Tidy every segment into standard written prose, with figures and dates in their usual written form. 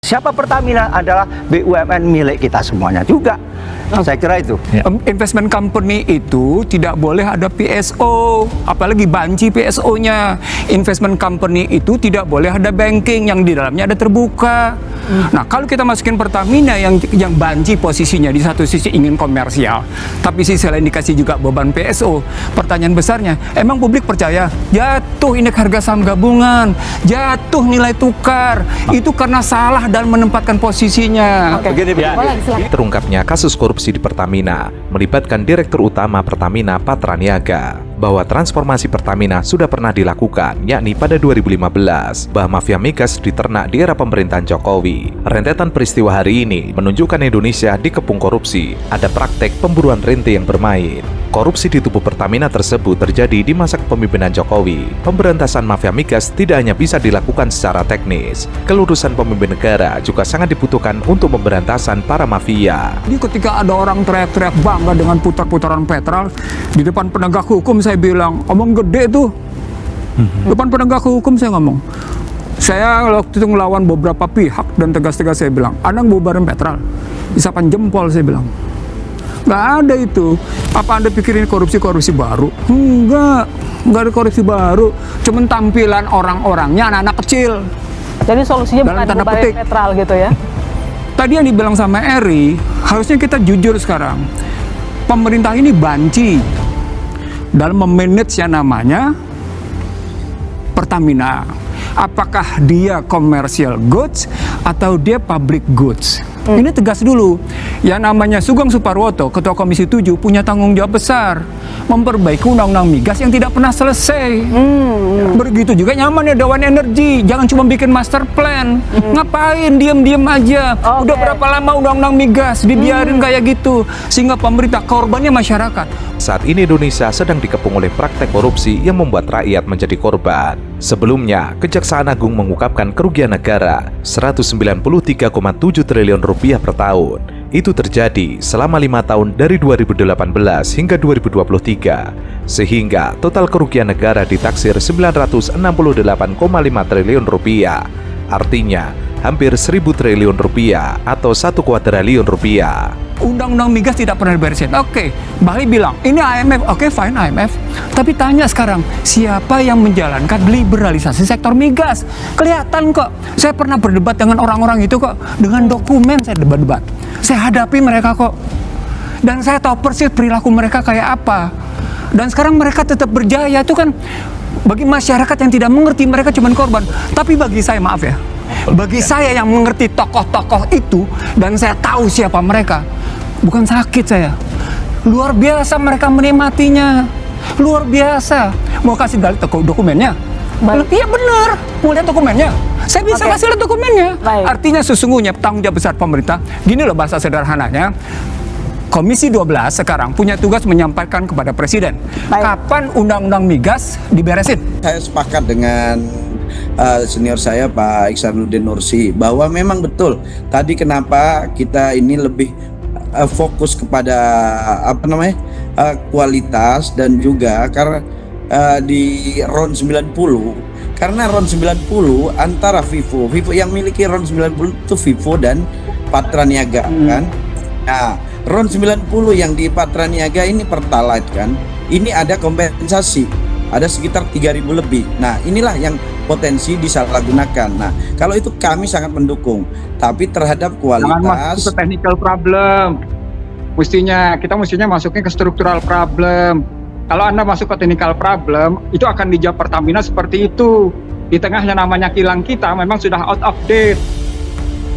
Siapa Pertamina adalah BUMN milik kita semuanya juga. Saya kira itu. Investment company itu tidak boleh ada PSO, apalagi banci PSO-nya. Investment company itu tidak boleh ada banking yang di dalamnya ada terbuka. Nah, kalau kita masukin Pertamina yang banci posisinya, di satu sisi ingin komersial, tapi sisi lain dikasih juga beban PSO. Pertanyaan besarnya, emang publik percaya? Jatuh indeks harga saham gabungan, jatuh nilai tukar, itu karena salah dalam menempatkan posisinya. Begini. Terungkapnya kasus korupsi di Pertamina melibatkan Direktur Utama Pertamina Patra Niaga, bahwa transformasi Pertamina sudah pernah dilakukan, yakni pada 2015, bahwa mafia migas diternak di era pemerintahan Jokowi. Rentetan peristiwa hari ini menunjukkan Indonesia dikepung korupsi, ada praktek pemburuan rente yang bermain. Korupsi di tubuh Pertamina tersebut terjadi di masa kepemimpinan Jokowi. Pemberantasan mafia migas tidak hanya bisa dilakukan secara teknis, kelurusan pemimpin negara juga sangat dibutuhkan untuk pemberantasan para mafia. Jadi ketika ada orang teriak-teriak bangga dengan putar-putaran petrol, di depan penegak hukum saya bilang, omong gede tuh. Depan penegak hukum saya ngomong. Saya waktu itu ngelawan beberapa pihak dan tegas-tegas saya bilang, Anda ngebubarin petrol, isapan jempol saya bilang. Nggak ada itu. Apa Anda pikir ini korupsi baru? Enggak ada korupsi baru. Cuman tampilan orang-orangnya anak-anak kecil. Jadi solusinya dalam bukan tanda bubarin petik petrol gitu ya? Tadi yang dibilang sama Eri, harusnya kita jujur sekarang. Pemerintah ini banci dalam memanage yang namanya Pertamina. Apakah dia commercial goods atau dia public goods? Ini tegas dulu. Yang namanya Sugeng Suparwoto, Ketua Komisi 7, punya tanggung jawab besar memperbaiki undang-undang migas yang tidak pernah selesai. Begitu juga nyaman ya Dewan Energi, jangan cuma bikin master plan. Ngapain diem-diem aja? Udah berapa lama undang-undang migas dibiarin kayak gitu, sehingga pemerintah korbannya masyarakat. Saat ini Indonesia sedang dikepung oleh praktek korupsi yang membuat rakyat menjadi korban. Sebelumnya, Kejaksaan Agung mengungkapkan kerugian negara 193,7 triliun rupiah per tahun. Itu terjadi selama 5 tahun dari 2018 hingga 2023, sehingga total kerugian negara ditaksir 968,5 triliun rupiah. Artinya, hampir 1.000 triliun rupiah atau 1 kuadriliun rupiah. Undang-undang migas tidak pernah diberesin. Oke, Bali bilang, ini IMF. Oke, fine IMF. Tapi tanya sekarang, siapa yang menjalankan liberalisasi sektor migas? Kelihatan kok. Saya pernah berdebat dengan orang-orang itu kok. Dengan dokumen saya debat-debat. Saya hadapi mereka kok. Dan saya tahu persis perilaku mereka kayak apa. Dan sekarang mereka tetap berjaya. Itu kan bagi masyarakat yang tidak mengerti, mereka cuma korban. Tapi bagi saya, maaf ya, bagi saya yang mengerti tokoh-tokoh itu dan saya tahu siapa mereka, bukan sakit saya. Luar biasa mereka menikmatinya. Luar biasa. Mau kasih dalil dokumennya? Iya benar. Mau lihat dokumennya? Saya bisa kasih lihat dokumennya. Artinya sesungguhnya tanggung jawab besar pemerintah. Gini loh bahasa sederhananya. Komisi 12 sekarang punya tugas menyampaikan kepada Presiden. Kapan undang-undang migas diberesin? Saya sepakat dengan senior saya Pak Iksanuddin Nursi bahwa memang betul tadi kenapa kita ini lebih fokus kepada kualitas dan juga karena di RON 90, karena RON 90 antara Vivo yang miliki RON 90 itu Vivo dan Patra Niaga kan. Nah, RON 90 yang di Patra Niaga ini Pertalite kan. Ini ada kompensasi, ada sekitar 3.000 lebih. Nah, inilah yang potensi disalahgunakan. Nah, kalau itu kami sangat mendukung. Tapi terhadap kualitas. Jangan masuk ke technical problem. Kita mestinya masuknya ke structural problem. Kalau Anda masuk ke technical problem, itu akan dijawab Pertamina seperti itu. Di tengahnya namanya kilang kita memang sudah out of date.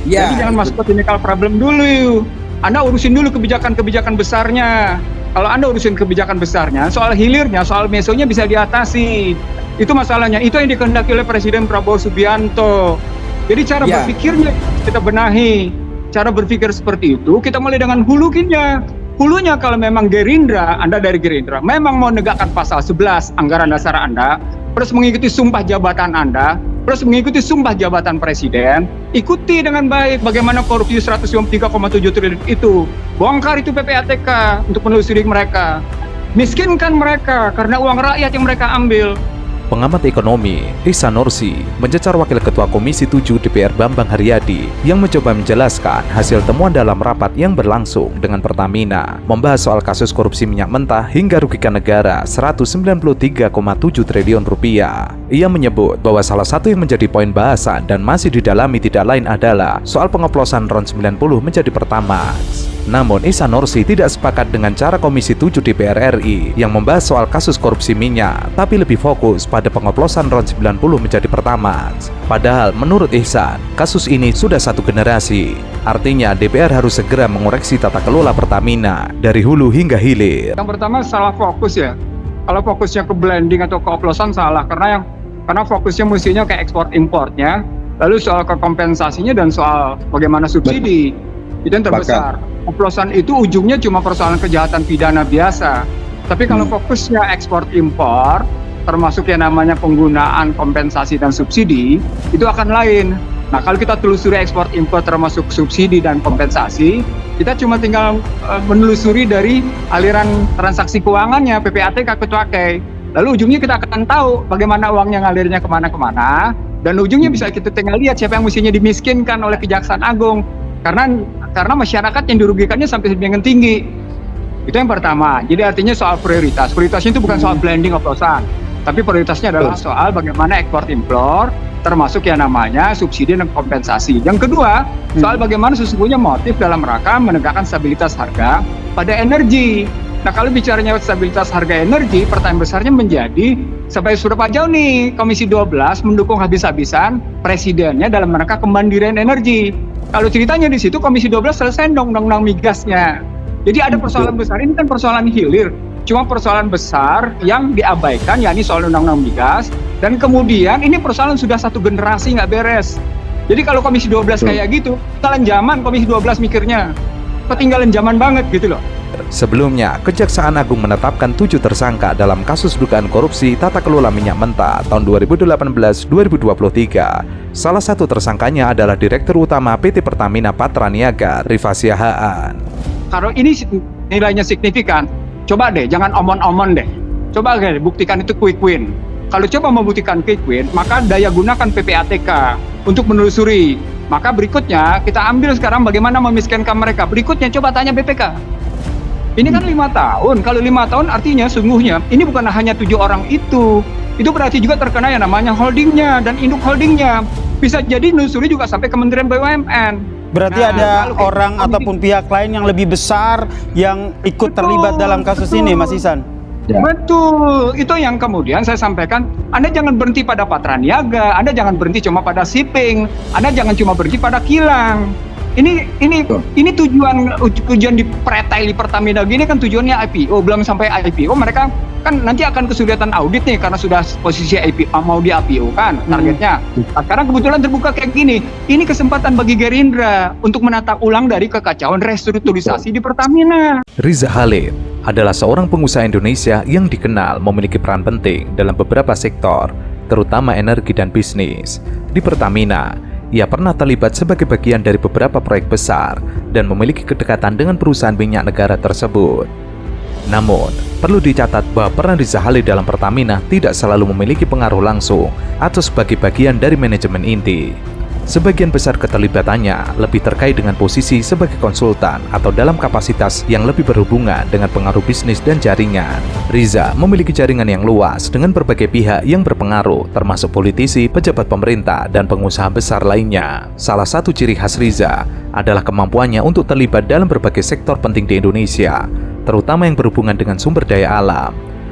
Ya, jadi jangan masuk ke technical problem dulu. Anda urusin dulu kebijakan-kebijakan besarnya. Kalau Anda urusin kebijakan besarnya, soal hilirnya, soal mesonya bisa diatasi. Itu masalahnya. Itu yang dikehendaki oleh Presiden Prabowo Subianto. Jadi cara berpikirnya kita benahi. Cara berpikir seperti itu, kita mulai dengan hulunya. Hulunya kalau memang Gerindra, Anda dari Gerindra, memang mau negakkan pasal 11 anggaran dasar Anda, terus mengikuti sumpah jabatan Anda, terus mengikuti sumpah jabatan Presiden, ikuti dengan baik bagaimana korupsi 153,7 triliun itu. Bongkar itu PPATK untuk menelusuri mereka. Miskinkan mereka karena uang rakyat yang mereka ambil. Pengamat ekonomi, Ihsan Nursi, mencecar Wakil Ketua Komisi 7 DPR Bambang Haryadi yang mencoba menjelaskan hasil temuan dalam rapat yang berlangsung dengan Pertamina membahas soal kasus korupsi minyak mentah hingga rugikan negara 193,7 triliun rupiah. Ia menyebut bahwa salah satu yang menjadi poin bahasan dan masih didalami tidak lain adalah soal pengoplosan RON 90 menjadi Pertamax. Namun Ihsan Nursi tidak sepakat dengan cara Komisi 7 DPR RI yang membahas soal kasus korupsi minyak, tapi lebih fokus pada pengoplosan RON 90 menjadi Pertamax. Padahal menurut Ihsan, kasus ini sudah satu generasi. Artinya DPR harus segera mengoreksi tata kelola Pertamina dari hulu hingga hilir. Yang pertama salah fokus ya. Kalau fokusnya ke blending atau ke oplosan salah, karena fokusnya mestinya ke ekspor importnya, lalu soal ke kompensasinya dan soal bagaimana subsidi itu yang terbesar. Oplosan itu ujungnya cuma persoalan kejahatan pidana biasa. Tapi kalau fokusnya ekspor impor, termasuk yang namanya penggunaan kompensasi dan subsidi, itu akan lain. Nah, kalau kita telusuri ekspor impor termasuk subsidi dan kompensasi, kita cuma tinggal menelusuri dari aliran transaksi keuangannya, PPATK ke cukai. Lalu ujungnya kita akan tahu bagaimana uangnya ngalirnya kemana-kemana, dan ujungnya bisa kita tinggal lihat siapa yang mestinya dimiskinkan oleh Kejaksaan Agung. Karena masyarakat yang dirugikannya sampai sedemikian tinggi. Itu yang pertama. Jadi artinya soal prioritas. Prioritasnya itu bukan soal blending oplosan, tapi prioritasnya adalah soal bagaimana ekspor impor, termasuk yang namanya subsidi dan kompensasi. Yang kedua, soal bagaimana sesungguhnya motif dalam rangka menegakkan stabilitas harga pada energi. Nah, kalau bicaranya stabilitas harga energi, pertanyaan besarnya menjadi sampai seberapa jauh nih Komisi 12 mendukung habis-habisan presidennya dalam rangka kemandirian energi. Kalau ceritanya di situ Komisi 12 selesai dong undang-undang migasnya. Jadi ada persoalan besar, ini kan persoalan hilir. Cuma persoalan besar yang diabaikan, yakni soal undang-undang migas. Dan kemudian ini persoalan sudah satu generasi nggak beres. Jadi kalau Komisi 12 kayak gitu, ketinggalan zaman Komisi 12 mikirnya. Ketinggalan zaman banget gitu loh. Sebelumnya, Kejaksaan Agung menetapkan 7 tersangka dalam kasus dugaan korupsi tata kelola minyak mentah tahun 2018-2023. Salah satu tersangkanya adalah Direktur Utama PT Pertamina Patraniaga, Rifa Siahaan. Kalau ini nilainya signifikan, coba deh, jangan omon-omon deh. Coba deh, buktikan itu quick win. Kalau coba membuktikan quick win, maka daya gunakan PPATK untuk menelusuri. Maka berikutnya, kita ambil sekarang bagaimana memiskinkan mereka. Berikutnya, coba tanya BPK. Ini kan 5 tahun. Kalau 5 tahun artinya sungguhnya ini bukan hanya 7 orang itu. Itu berarti juga terkena yang namanya holdingnya dan induk holdingnya. Bisa jadi nelusuri juga sampai Kementerian BUMN. Berarti ada orang ataupun pihak lain yang lebih besar yang ikut terlibat dalam kasus ini, Mas Ihsan. Ya. Betul, itu yang kemudian saya sampaikan. Anda jangan berhenti pada Patraniaga, Anda jangan berhenti cuma pada shipping, Anda jangan cuma berhenti pada kilang. Ini tujuan di pretai di Pertamina gini kan tujuannya IPO. Belum sampai IPO mereka kan nanti akan kesulitan audit nih karena sudah posisi IPO, mau di IPO kan targetnya. Nah, sekarang kebetulan terbuka kayak gini. Ini kesempatan bagi Gerindra untuk menata ulang dari kekacauan restrukturisasi di Pertamina. Riza Khalid adalah seorang pengusaha Indonesia yang dikenal memiliki peran penting dalam beberapa sektor, terutama energi dan bisnis. Di Pertamina, ia pernah terlibat sebagai bagian dari beberapa proyek besar dan memiliki kedekatan dengan perusahaan minyak negara tersebut. Namun, perlu dicatat bahwa peran Riza Khalid dalam Pertamina tidak selalu memiliki pengaruh langsung atau sebagai bagian dari manajemen inti. Sebagian besar keterlibatannya lebih terkait dengan posisi sebagai konsultan atau dalam kapasitas yang lebih berhubungan dengan pengaruh bisnis dan jaringan. Riza memiliki jaringan yang luas dengan berbagai pihak yang berpengaruh, termasuk politisi, pejabat pemerintah, dan pengusaha besar lainnya. Salah satu ciri khas Riza adalah kemampuannya untuk terlibat dalam berbagai sektor penting di Indonesia, terutama yang berhubungan dengan sumber daya alam.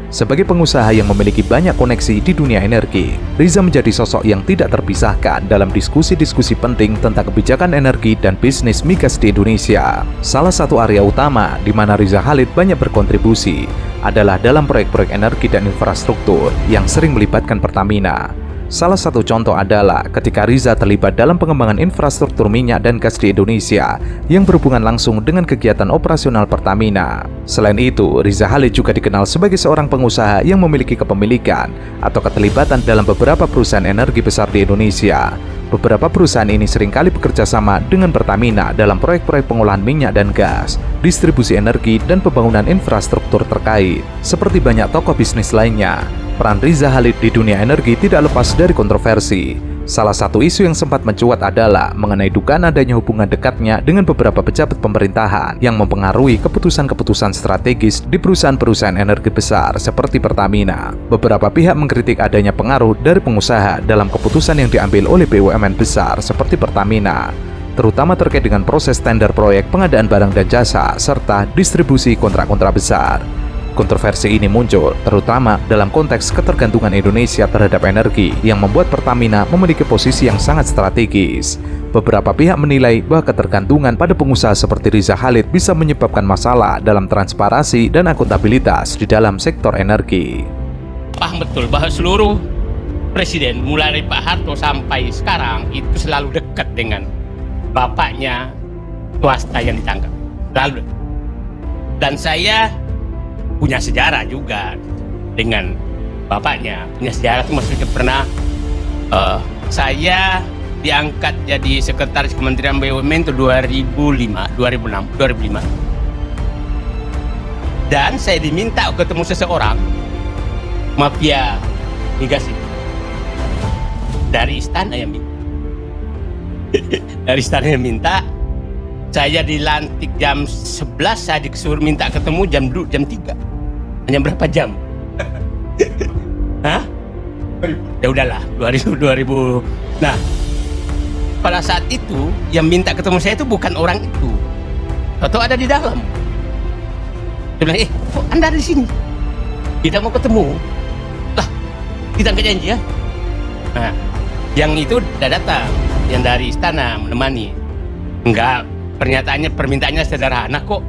Sebagai pengusaha yang memiliki banyak koneksi di dunia energi, Riza menjadi sosok yang tidak terpisahkan dalam diskusi-diskusi penting tentang kebijakan energi dan bisnis migas di Indonesia. Salah satu area utama di mana Riza Khalid banyak berkontribusi adalah dalam proyek-proyek energi dan infrastruktur yang sering melibatkan Pertamina. Salah satu contoh adalah ketika Riza terlibat dalam pengembangan infrastruktur minyak dan gas di Indonesia yang berhubungan langsung dengan kegiatan operasional Pertamina. Selain itu, Riza Khalid juga dikenal sebagai seorang pengusaha yang memiliki kepemilikan atau keterlibatan dalam beberapa perusahaan energi besar di Indonesia. Beberapa perusahaan ini seringkali bekerja sama dengan Pertamina dalam proyek-proyek pengolahan minyak dan gas, distribusi energi, dan pembangunan infrastruktur terkait. Seperti banyak tokoh bisnis lainnya, peran Riza Khalid di dunia energi tidak lepas dari kontroversi. Salah satu isu yang sempat mencuat adalah mengenai dugaan adanya hubungan dekatnya dengan beberapa pejabat pemerintahan yang mempengaruhi keputusan-keputusan strategis di perusahaan-perusahaan energi besar seperti Pertamina. Beberapa pihak mengkritik adanya pengaruh dari pengusaha dalam keputusan yang diambil oleh BUMN besar seperti Pertamina, terutama terkait dengan proses tender proyek pengadaan barang dan jasa serta distribusi kontrak-kontrak besar. Kontroversi ini muncul terutama dalam konteks ketergantungan Indonesia terhadap energi yang membuat Pertamina memiliki posisi yang sangat strategis. Beberapa pihak menilai bahwa ketergantungan pada pengusaha seperti Riza Khalid bisa menyebabkan masalah dalam transparansi dan akuntabilitas di dalam sektor energi. Paham betul bahwa seluruh presiden mulai dari Pak Harto sampai sekarang itu selalu dekat dengan bapaknya swasta yang ditangkap. Lalu dan saya punya sejarah juga dengan bapaknya. Punya sejarah itu maksudnya pernah saya diangkat jadi sekretaris Kementerian BUMN itu 2005. Dan saya diminta ketemu seseorang mafia migas itu. Dari istana yang minta. Dari istana yang minta. Saya dilantik jam 11, saya disuruh minta ketemu jam 3. Hanya berapa jam? Hah? Ya udahlah, 2000. Nah, pada saat itu yang minta ketemu saya itu bukan orang itu. Atau ada di dalam. Dia bilang, kok Anda ada di sini? Kita mau ketemu. Lah, kita nggak janji ya? Nah, yang itu udah datang, yang dari istana menemani. Enggak, permintaannya sederhana kok.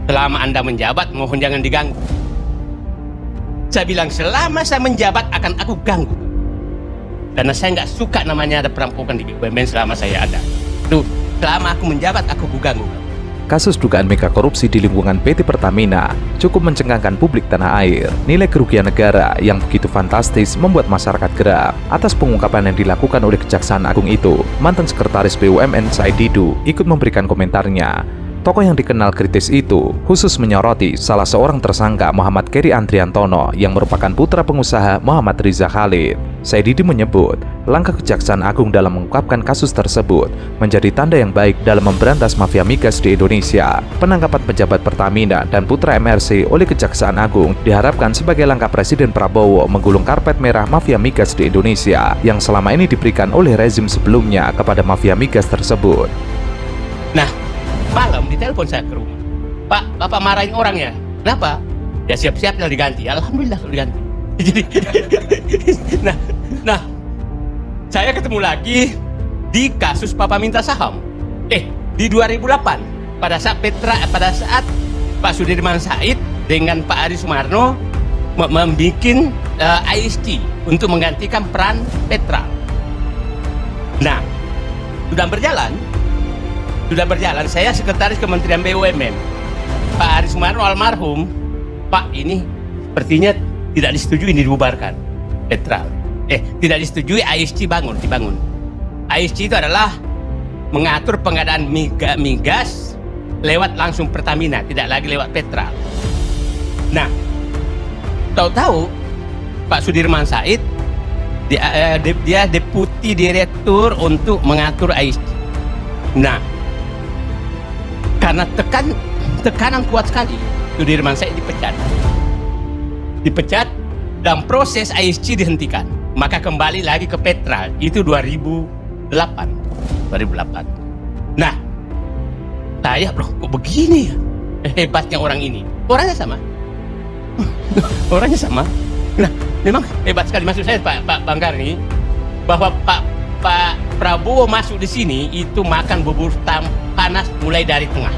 Selama Anda menjabat, mohon jangan diganggu. Saya bilang, selama saya menjabat akan aku ganggu. Karena saya nggak suka namanya ada perampokan di BUMN selama saya ada. Tuh, selama aku menjabat, aku ganggu. Kasus dugaan mega korupsi di lingkungan PT Pertamina cukup mencengangkan publik tanah air. Nilai kerugian negara yang begitu fantastis membuat masyarakat geram. Atas pengungkapan yang dilakukan oleh Kejaksaan Agung itu, mantan sekretaris BUMN Said Didu ikut memberikan komentarnya. Tokoh yang dikenal kritis itu khusus menyoroti salah seorang tersangka Muhammad Keri Andriantono yang merupakan putra pengusaha Muhammad Riza Khalid. Said Didu menyebut, langkah Kejaksaan Agung dalam mengungkapkan kasus tersebut menjadi tanda yang baik dalam memberantas mafia migas di Indonesia. Penangkapan pejabat Pertamina dan putra MRC oleh Kejaksaan Agung diharapkan sebagai langkah Presiden Prabowo menggulung karpet merah mafia migas di Indonesia yang selama ini diberikan oleh rezim sebelumnya kepada mafia migas tersebut. Nah, malam ditelepon saya ke rumah. Pak, Bapak marahin orang ya? Kenapa? Ya siap-siap lah diganti. Alhamdulillah diganti. Jadi, nah, saya ketemu lagi di kasus Papa minta saham. Di 2008 pada saat Pak Sudirman Said dengan Pak Adi Sumarno membuat IST untuk menggantikan peran Petra. Nah, sudah berjalan, saya sekretaris Kementerian BUMN. Pak Adi Sumarno almarhum, Pak ini sepertinya tidak disetujui ini dibubarkan Petra. Tidak disetujui IST dibangun. IST itu adalah mengatur pengadaan migas lewat langsung Pertamina, tidak lagi lewat Petra. Nah, tahu-tahu Pak Sudirman Said dia deputi direktur untuk mengatur IST. Nah, karena tekanan kuat sekali, Sudirman Said dipecat dan proses ISC dihentikan. Maka kembali lagi ke Petra, itu 2008. Nah, saya loh kok begini ya hebatnya orang ini. Orangnya sama. Nah, memang hebat sekali. Maksud saya Pak Banggar ini bahwa Pak Prabowo masuk di sini itu makan bubur panas mulai dari tengah.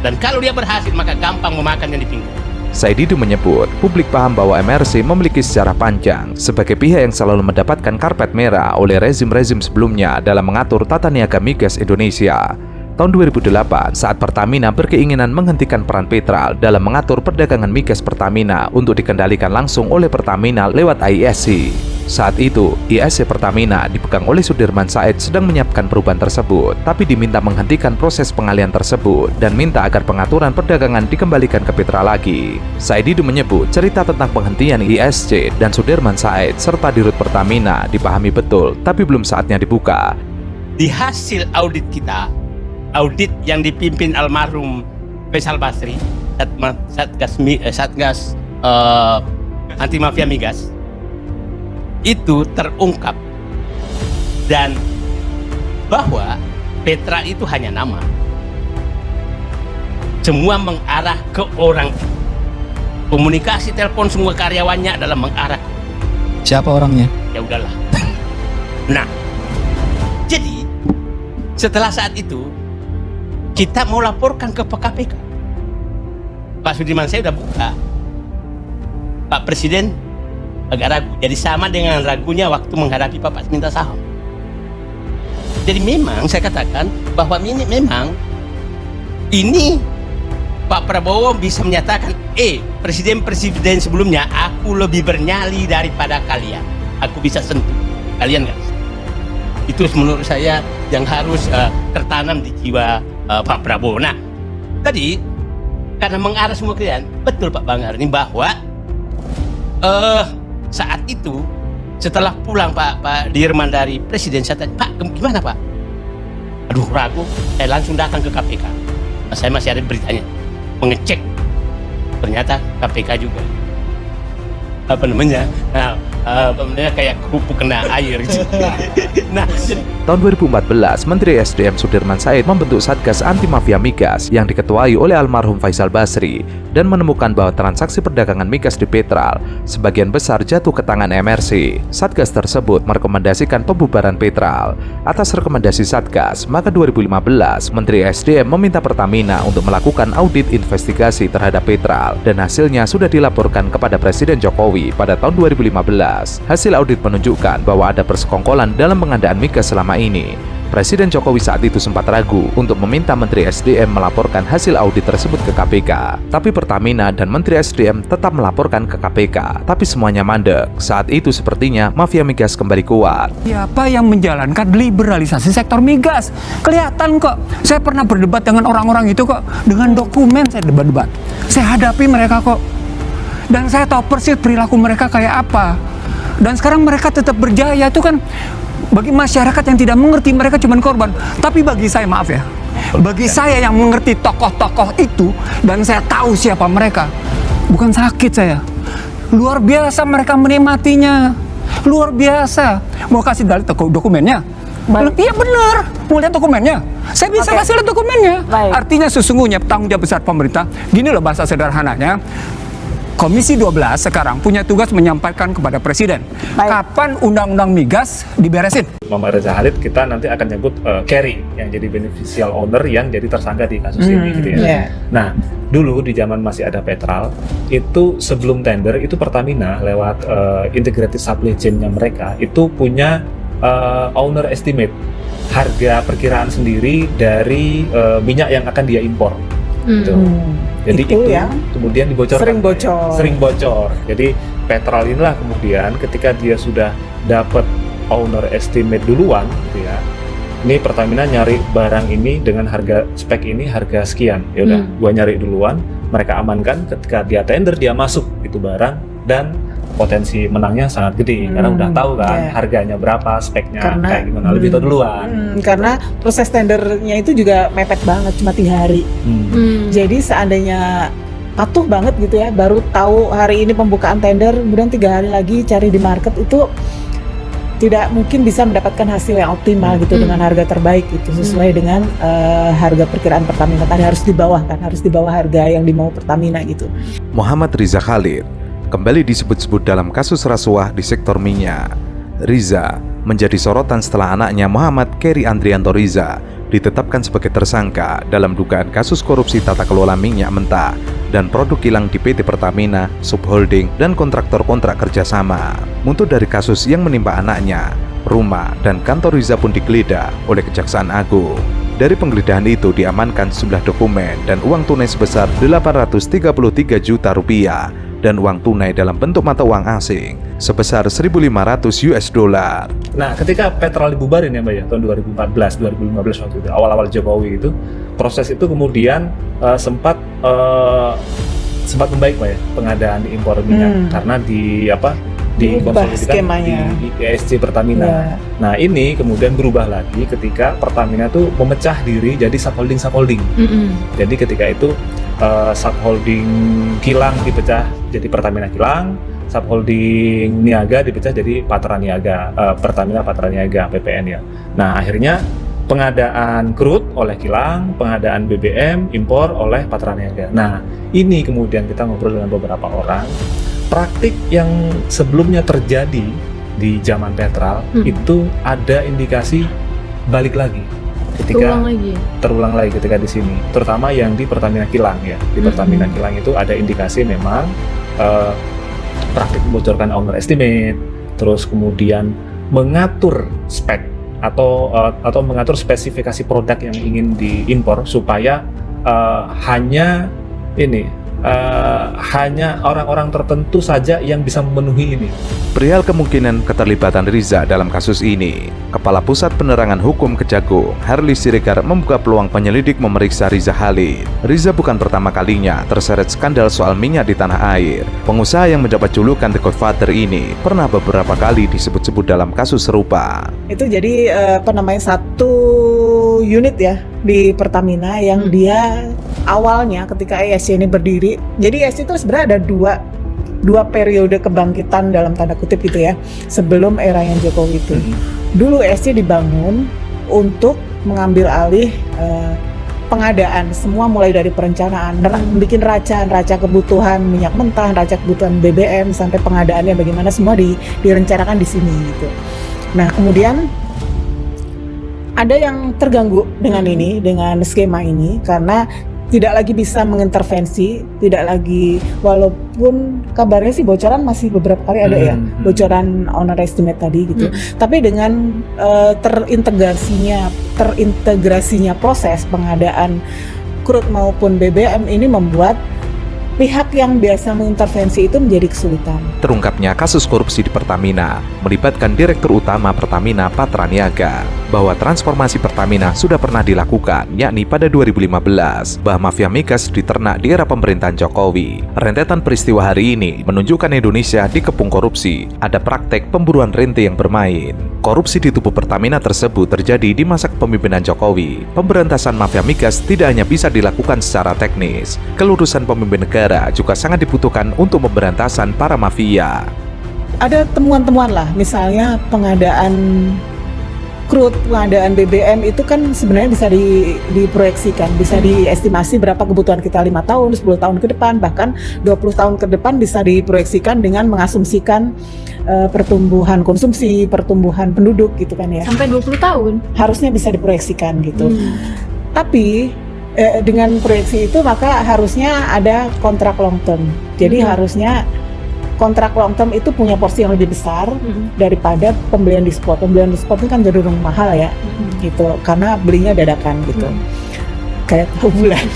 Dan kalau dia berhasil maka gampang memakan yang di pinggir. Said Didu menyebut, publik paham bahwa MRC memiliki sejarah panjang sebagai pihak yang selalu mendapatkan karpet merah oleh rezim-rezim sebelumnya dalam mengatur tata niaga migas Indonesia. Tahun 2008, saat Pertamina berkeinginan menghentikan peran Petra dalam mengatur perdagangan migas Pertamina untuk dikendalikan langsung oleh Pertamina lewat ISC. Saat itu, ISC Pertamina dipegang oleh Sudirman Said sedang menyiapkan perubahan tersebut, tapi diminta menghentikan proses pengalihan tersebut dan minta agar pengaturan perdagangan dikembalikan ke Petra lagi. Said Didu menyebut cerita tentang penghentian ISC dan Sudirman Said serta Dirut Pertamina dipahami betul, tapi belum saatnya dibuka. Di hasil audit kita, audit yang dipimpin almarhum Faisal Basri, Satgas anti mafia migas, itu terungkap dan bahwa Petra itu hanya nama, semua mengarah ke orang. Komunikasi telepon semua karyawannya adalah mengarah. Siapa orangnya? Ya udahlah. Nah, jadi setelah saat itu kita mau laporkan ke KPK. Pak Sudirman saya udah buka, Pak Presiden agak ragu, jadi sama dengan ragunya waktu menghadapi Bapak minta saham. Jadi memang saya katakan bahwa memang ini Pak Prabowo bisa menyatakan, presiden-presiden sebelumnya aku lebih bernyali daripada kalian, aku bisa sentuh, kalian nggak bisa. Itu menurut saya yang harus tertanam di jiwa Pak Prabowo. Nah, tadi karena mengarah semua kalian, betul Pak Bangar ini bahwa saat itu setelah pulang Pak Dirman dari Presiden, saya tanya, Pak gimana Pak? Aduh ragu, saya langsung datang ke KPK. Saya masih ada beritanya, mengecek, ternyata KPK juga kayak kerupuk kena air gitu. Nah, Tahun 2014, Menteri SDM Sudirman Said membentuk Satgas Anti Mafia Migas yang diketuai oleh almarhum Faisal Basri dan menemukan bahwa transaksi perdagangan migas di Petral sebagian besar jatuh ke tangan MRC. Satgas tersebut merekomendasikan pembubaran Petral. Atas rekomendasi Satgas, maka 2015 Menteri SDM meminta Pertamina untuk melakukan audit investigasi terhadap Petral dan hasilnya sudah dilaporkan kepada Presiden Jokowi pada tahun 2015. Hasil audit menunjukkan bahwa ada persekongkolan dalam pengadaan migas selama ini. Presiden Jokowi saat itu sempat ragu untuk meminta Menteri SDM melaporkan hasil audit tersebut ke KPK. Tapi Pertamina dan Menteri SDM tetap melaporkan ke KPK. Tapi semuanya mandek. Saat itu sepertinya mafia migas kembali kuat. Siapa yang menjalankan liberalisasi sektor migas? Kelihatan kok. Saya pernah berdebat dengan orang-orang itu kok. Dengan dokumen saya debat-debat. Saya hadapi mereka kok. Dan saya tahu persis perilaku mereka kayak apa. Dan sekarang mereka tetap berjaya. Itu kan bagi masyarakat yang tidak mengerti, mereka cuma korban. Tapi bagi saya, maaf ya, bagi saya yang mengerti tokoh-tokoh itu dan saya tahu siapa mereka, bukan sakit saya. Luar biasa mereka menikmatinya. Luar biasa. Mau kasih dalil dokumennya? Iya benar. Mau lihat dokumennya? Saya bisa kasih lihat dokumennya. Artinya sesungguhnya tanggung jawab besar pemerintah. Gini loh bahasa sederhananya. Komisi 12 sekarang punya tugas menyampaikan kepada Presiden kapan undang-undang migas diberesin. Muhammad Reza Khalid kita nanti akan nyebut Kerry yang jadi beneficial owner yang jadi tersangka di kasus ini gitu ya. Nah, dulu di zaman masih ada Petral, itu sebelum tender itu Pertamina lewat integrated supply chain-nya mereka itu punya owner estimate, harga perkiraan sendiri dari minyak yang akan dia impor. Gitu. Jadi itu yang kemudian dibocorkan, sering bocor. Jadi Petral inilah kemudian ketika dia sudah dapat owner estimate duluan, gitu ya. Ini Pertamina nyari barang ini dengan harga spek ini harga sekian. Ya udah, gua nyari duluan, mereka amankan. Ketika dia tender dia masuk itu barang dan potensi menangnya sangat gede karena udah tahu kan harganya berapa, speknya kayak gimana, lebih tahu duluan. Karena proses tendernya itu juga mepet banget, cuma 3 hari. Jadi seandainya patuh banget gitu ya, baru tahu hari ini pembukaan tender, kemudian 3 hari lagi cari di market, itu tidak mungkin bisa mendapatkan hasil yang optimal gitu dengan harga terbaik itu sesuai dengan harga perkiraan Pertamina tadi, harus di bawah kan, harus di bawah harga yang dimau Pertamina gitu. Muhammad Reza Khalid kembali disebut-sebut dalam kasus rasuah di sektor minyak. Riza menjadi sorotan setelah anaknya Muhammad Kerry Andrianto Riza ditetapkan sebagai tersangka dalam dugaan kasus korupsi tata kelola minyak mentah dan produk kilang di PT Pertamina, subholding, dan kontraktor-kontrak kerjasama. Muncul dari kasus yang menimpa anaknya, rumah dan kantor Riza pun digeledah oleh Kejaksaan Agung. Dari penggeledahan itu diamankan sejumlah dokumen dan uang tunai sebesar 833 juta rupiah dan uang tunai dalam bentuk mata uang asing sebesar 1.500 US dollar. Nah, ketika Petrol dibubarin ya Mbak ya, tahun 2015 waktu itu, awal-awal Jokowi itu, proses itu kemudian sempat membaik Mbak ya, pengadaan impor minyak karena dikonsolidasikan di ESG Pertamina. Nah, ini kemudian berubah lagi ketika Pertamina tuh memecah diri jadi subholding. Jadi ketika itu subholding Kilang dipecah jadi Pertamina Kilang, subholding Niaga dipecah jadi Patra Niaga, Pertamina Patra Niaga PPN ya. Nah, akhirnya pengadaan crude oleh Kilang, pengadaan BBM impor oleh Patra Niaga. Nah, ini kemudian kita ngobrol dengan beberapa orang. Praktik yang sebelumnya terjadi di zaman Petral itu ada indikasi balik lagi ketika terulang lagi ketika di sini, terutama yang di Pertamina Kilang ya. Di Pertamina Kilang itu ada indikasi memang praktik membocorkan owner estimate, terus kemudian mengatur spek atau mengatur spesifikasi produk yang ingin diimpor supaya hanya orang-orang tertentu saja yang bisa memenuhi ini. Perihal kemungkinan keterlibatan Riza dalam kasus ini, Kepala Pusat Penerangan Hukum Kejagung, Harley Siregar, membuka peluang penyelidik memeriksa Riza Khalid. Riza bukan pertama kalinya terseret skandal soal minyak di tanah air. Pengusaha yang mendapat julukan The Godfather ini pernah beberapa kali disebut-sebut dalam kasus serupa. Itu jadi satu unit ya di Pertamina yang dia awalnya ketika ESG ini berdiri. Jadi ESG itu sebenarnya ada dua periode kebangkitan dalam tanda kutip gitu ya, sebelum era yang Jokowi itu. Dulu ESG dibangun untuk mengambil alih pengadaan semua, mulai dari perencanaan, bikin raca kebutuhan minyak mentah, raca kebutuhan BBM, sampai pengadaannya bagaimana, semua direncanakan di sini gitu. Nah, kemudian ada yang terganggu dengan skema ini karena tidak lagi bisa mengintervensi, tidak lagi, walaupun kabarnya sih bocoran masih beberapa kali ada ya, bocoran owner estimate tadi gitu. Tapi dengan terintegrasinya proses pengadaan crude maupun BBM ini membuat pihak yang biasa mengintervensi itu menjadi kesulitan. Terungkapnya kasus korupsi di Pertamina melibatkan Direktur Utama Pertamina Patra Niaga, bahwa transformasi Pertamina sudah pernah dilakukan, yakni pada 2015, bahwa mafia migas diternak di era pemerintahan Jokowi. Rentetan peristiwa hari ini menunjukkan Indonesia dikepung korupsi, ada praktek pemburuan rente yang bermain. Korupsi di tubuh Pertamina tersebut terjadi di masa kepemimpinan Jokowi. Pemberantasan mafia migas tidak hanya bisa dilakukan secara teknis, kelurusan pemimpin negara juga sangat dibutuhkan untuk pemberantasan para mafia. Ada temuan-temuan lah, misalnya pengadaan crude, pengadaan BBM itu kan sebenarnya bisa diproyeksikan, bisa diestimasi berapa kebutuhan kita 5 tahun, 10 tahun ke depan, bahkan 20 tahun ke depan bisa diproyeksikan dengan mengasumsikan pertumbuhan konsumsi, pertumbuhan penduduk gitu kan ya. Sampai 20 tahun? Harusnya bisa diproyeksikan gitu. Tapi dengan proyeksi itu maka harusnya ada kontrak long term. Jadi harusnya kontrak long term itu punya porsi yang lebih besar daripada pembelian di spot. Pembelian di spot itu kan cenderung mahal ya, gitu. Karena belinya dadakan gitu. Kayak tahu bulan.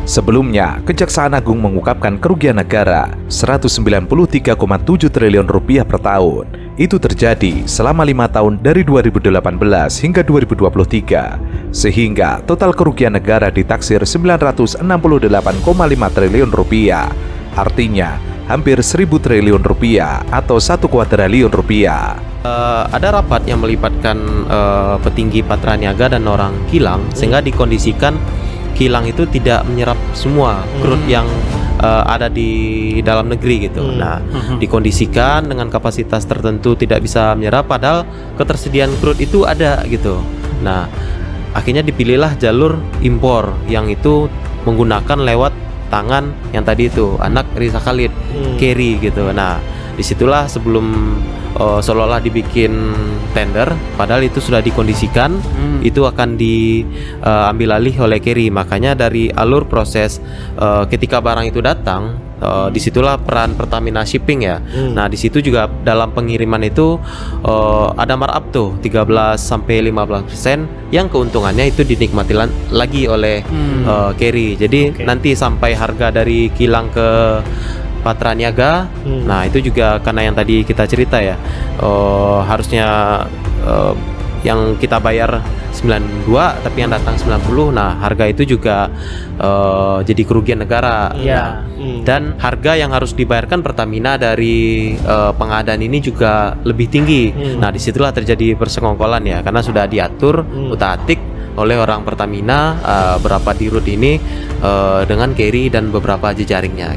Sebelumnya, Kejaksaan Agung mengungkapkan kerugian negara 193,7 triliun rupiah per tahun. Itu terjadi selama 5 tahun dari 2018 hingga 2023, sehingga total kerugian negara ditaksir 968,5 triliun rupiah. Artinya, hampir 1.000 triliun rupiah atau 1 kuadriliun rupiah. Ada rapat yang melibatkan petinggi Patra Niaga dan orang Kilang, sehingga dikondisikan Kilang itu tidak menyerap semua crude yang ada di dalam negeri gitu. Nah, dikondisikan dengan kapasitas tertentu tidak bisa menyerap, padahal ketersediaan crude itu ada gitu. Nah, akhirnya dipilihlah jalur impor yang itu menggunakan lewat tangan yang tadi itu anak Riza Khalid, Kerry gitu. Nah, disitulah sebelum seolah-olah dibikin tender, padahal itu sudah dikondisikan itu akan diambil alih oleh Kerry. Makanya dari alur proses ketika barang itu datang Disitulah peran Pertamina Shipping ya. Nah, di situ juga dalam pengiriman itu ada markup tuh 13-15% yang keuntungannya itu dinikmati lagi oleh carry. Jadi nanti sampai harga dari kilang ke Patra Niaga, nah itu juga karena yang tadi kita cerita ya, harusnya yang kita bayar 92 tapi yang datang 90. Nah, harga itu juga jadi kerugian negara. Dan harga yang harus dibayarkan Pertamina dari pengadaan ini juga lebih tinggi. Nah, disitulah terjadi persekongkolan ya, karena sudah diatur utak-atik oleh orang Pertamina berapa di route ini dengan carry dan beberapa jejaringnya.